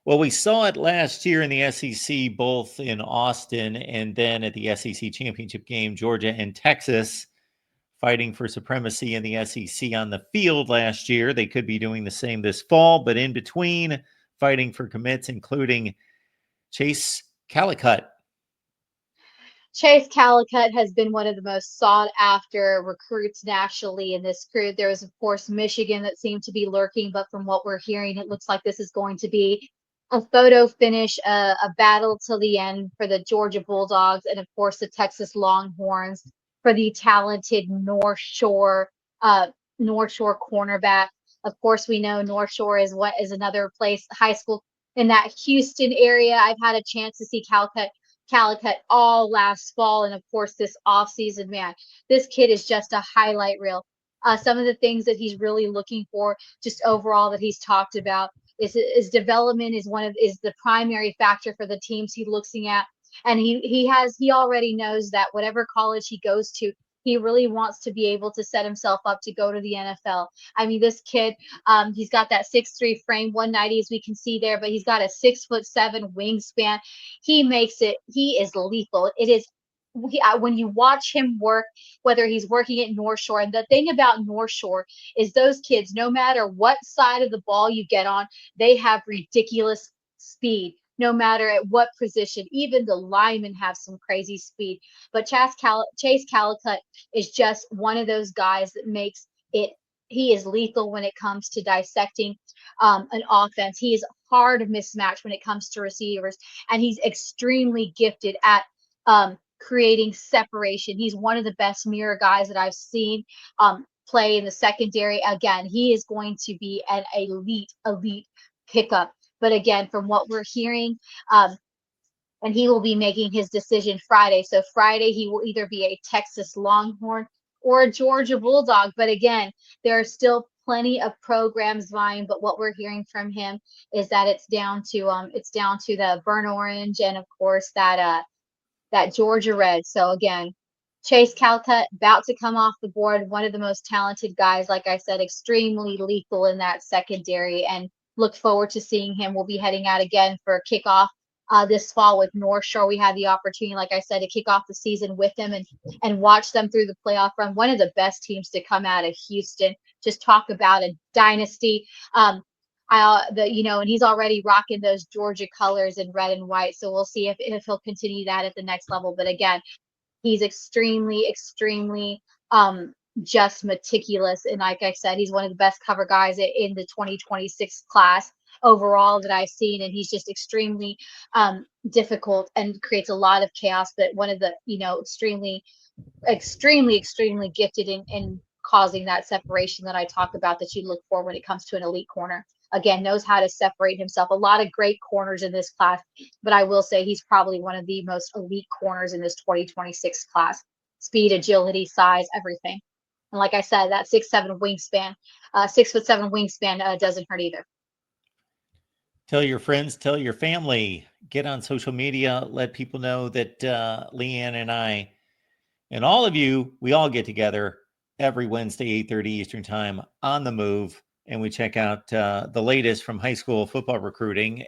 Well, we saw it last year in the SEC, both in Austin and then at the SEC championship game, Georgia and Texas fighting for supremacy in the SEC on the field last year. They could be doing the same this fall, but in between, fighting for commits, including Chace Callicut. Chace Callicut has been one of the most sought after recruits nationally in this group. There was, of course, Michigan that seemed to be lurking, but from what we're hearing, it looks like this is going to be a photo finish, a battle till the end for the Georgia Bulldogs, and of course the Texas Longhorns for the talented North Shore cornerback. Of course, we know North Shore is another place, high school in that Houston area. I've had a chance to see Callicut all last fall, and of course this off season. Man, this kid is just a highlight reel. Some of the things that he's really looking for, just overall, that he's talked about is development is the primary factor for the teams he's looking at, and he already knows that whatever college he goes to, he really wants to be able to set himself up to go to the NFL. I mean, this kid, he's got that 6'3" frame, 190 as we can see there, but he's got a 6'7" wingspan. He is lethal. It is when you watch him work, whether he's working at North Shore, and the thing about North Shore is those kids, no matter what side of the ball you get on, they have ridiculous speed. No matter at what position, even the linemen have some crazy speed. But Chace Callicut is just one of those guys that makes it. He is lethal when it comes to dissecting an offense. He is hard to mismatch when it comes to receivers, and he's extremely gifted at creating separation. He's one of the best mirror guys that I've seen play in the secondary. Again, he is going to be an elite pickup. But again, from what we're hearing, and he will be making his decision Friday. So Friday, he will either be a Texas Longhorn or a Georgia Bulldog. But again, there are still plenty of programs vying. But what we're hearing from him is that it's down to the burnt orange, and of course that Georgia red. So again, Chace Callicut about to come off the board, one of the most talented guys, like I said, extremely lethal in that secondary, and look forward to seeing him. We'll be heading out again for kickoff this fall with North Shore. We had the opportunity, like I said, to kick off the season with them and watch them through the playoff run. One of the best teams to come out of Houston. Just talk about a dynasty. And he's already rocking those Georgia colors in red and white. So we'll see if he'll continue that at the next level. But again, he's extremely just meticulous. And like I said, he's one of the best cover guys in the 2026 class overall that I've seen. And he's just extremely difficult and creates a lot of chaos. But one of the, extremely gifted in causing that separation that I talk about that you look for when it comes to an elite corner. Again, knows how to separate himself. A lot of great corners in this class, but I will say he's probably one of the most elite corners in this 2026 class. Speed, agility, size, everything. And like I said, that 6'7" wingspan, 6'7" wingspan doesn't hurt either. Tell your friends, tell your family, get on social media, let people know that LeeAnn and I and all of you, we all get together every Wednesday, 8:30 Eastern Time on The Move, and we check out the latest from high school football recruiting.